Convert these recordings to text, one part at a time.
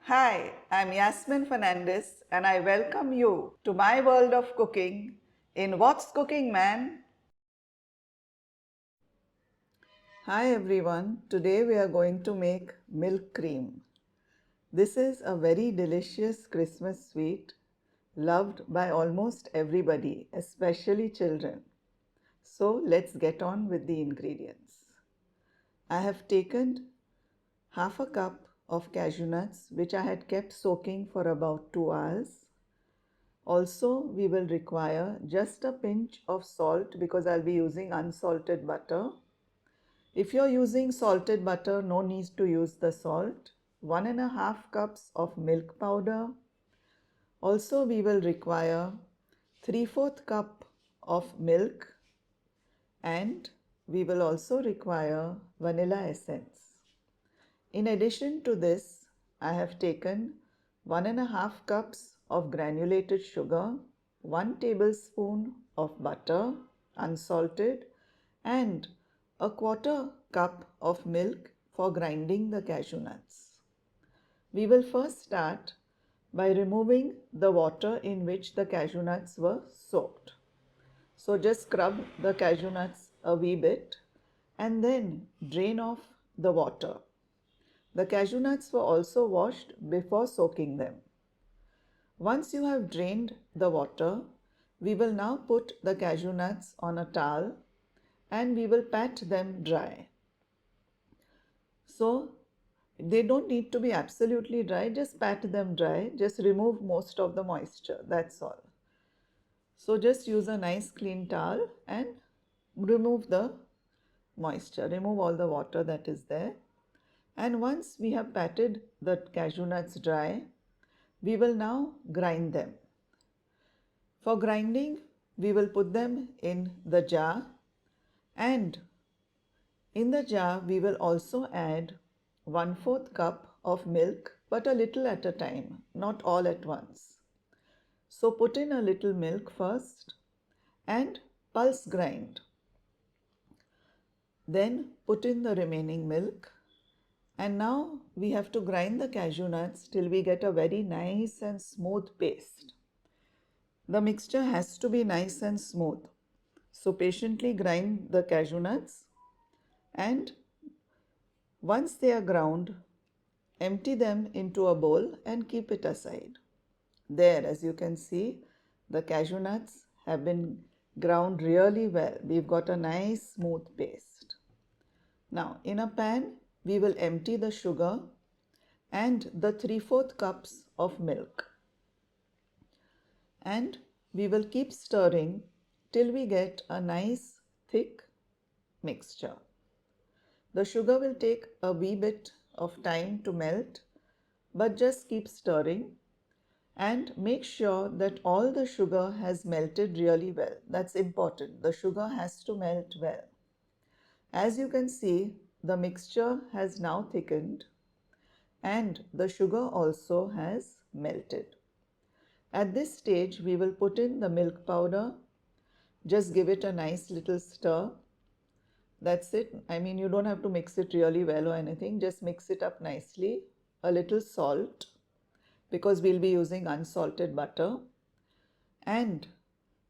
Hi, I'm Yasmin Fernandes and I welcome you to my world of cooking in What's Cooking Man? Hi everyone, today we are going to make milk cream. This is a very delicious Christmas sweet loved by almost everybody, especially children. So let's get on with the ingredients. I have taken half a cup of cashew nuts which I had kept soaking for about 2 hours. Also, we will require just a pinch of salt because I'll be using unsalted butter. If you're using salted butter, no need to use the salt. 1.5 cups of milk powder. Also, we will require 3/4 cup of milk, and we will also require vanilla essence. In addition to this, I have taken 1.5 cups of granulated sugar, 1 tablespoon of butter, unsalted, and a 1/4 cup of milk for grinding the cashew nuts. We will first start by removing the water in which the cashew nuts were soaked. So just scrub the cashew nuts a wee bit and then drain off the water. The cashew nuts were also washed before soaking them. Once you have drained the water, we will now put the cashew nuts on a towel and we will pat them dry. So they don't need to be absolutely dry, just pat them dry, just remove most of the moisture, that's all. So just use a nice clean towel and remove the moisture, remove all the water that is there. And once we have patted the cashew nuts dry, we will now grind them. For grinding, we will put them in the jar, and in the jar we will also add 1/4 cup of milk, but a little at a time, not all at once. So put in a little milk first and pulse grind. Then put in the remaining milk, and now we have to grind the cashew nuts till we get a very nice and smooth paste. The mixture has to be nice and smooth. So patiently grind the cashew nuts, and once they are ground, empty them into a bowl and keep it aside. There, as you can see, the cashew nuts have been ground really well. We've got a nice smooth paste. Now in a pan, we will empty the sugar and the 3/4 cups of milk, and we will keep stirring till we get a nice thick mixture. The sugar will take a wee bit of time to melt, but just keep stirring and make sure that all the sugar has melted really well. That's important. The sugar has to melt well. As you can see, the mixture has now thickened and the sugar also has melted. At this stage, we will put in the milk powder. Just give it a nice little stir. That's it. I mean, you don't have to mix it really well or anything. Just mix it up nicely. A little salt, because we'll be using unsalted butter. And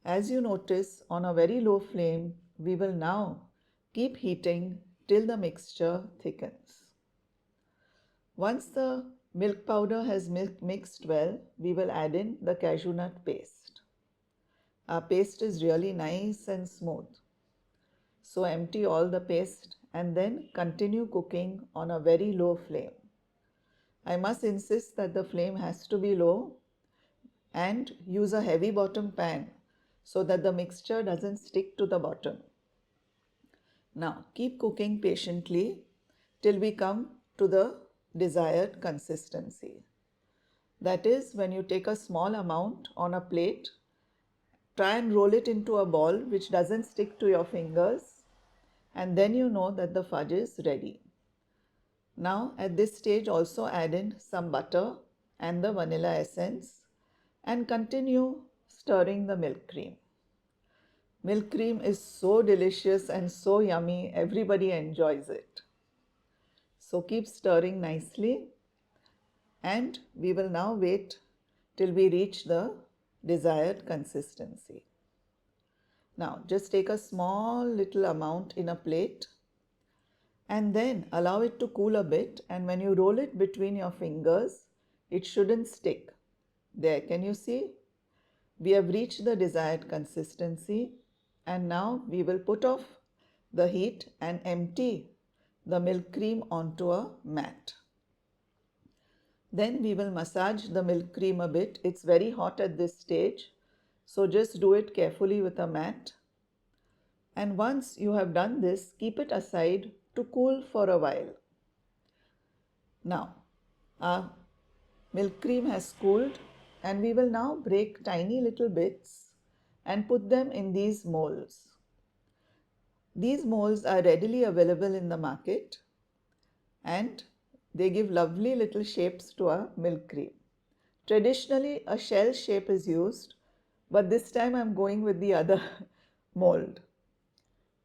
as you notice, on a very low flame, we will now keep heating till the mixture thickens. Once the milk powder has mixed well, we will add in the cashew nut paste. Our paste is really nice and smooth. So empty all the paste and then continue cooking on a very low flame. I must insist that the flame has to be low, and use a heavy bottom pan so that the mixture doesn't stick to the bottom. Now keep cooking patiently till we come to the desired consistency. That is, when you take a small amount on a plate, try and roll it into a ball which doesn't stick to your fingers, and then you know that the fudge is ready. Now at this stage also add in some butter and the vanilla essence and continue stirring the milk cream. Milk cream is so delicious and so yummy, everybody enjoys it. So keep stirring nicely, and we will now wait till we reach the desired consistency. Now just take a small little amount in a plate and then allow it to cool a bit, and when you roll it between your fingers, it shouldn't stick. There, can you see? We have reached the desired consistency, and now we will put off the heat and empty the milk cream onto a mat. Then we will massage the milk cream a bit. It's very hot at this stage, so just do it carefully with a mat. And once you have done this, keep it aside to cool for a while. Now, our milk cream has cooled, and we will now break tiny little bits and put them in these molds. These molds are readily available in the market, and they give lovely little shapes to our milk cream. Traditionally, a shell shape is used, but this time I'm going with the other mold.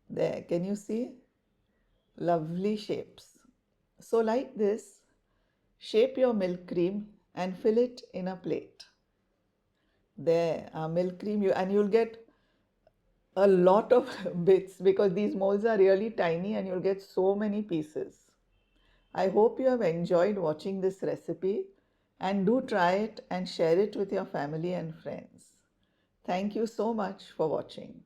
There, can you see? Lovely shapes. So like this, shape your milk cream and fill it in a plate. There, our milk cream, and you'll get a lot of bits because these molds are really tiny and you'll get so many pieces. I hope you have enjoyed watching this recipe, and do try it and share it with your family and friends. Thank you so much for watching.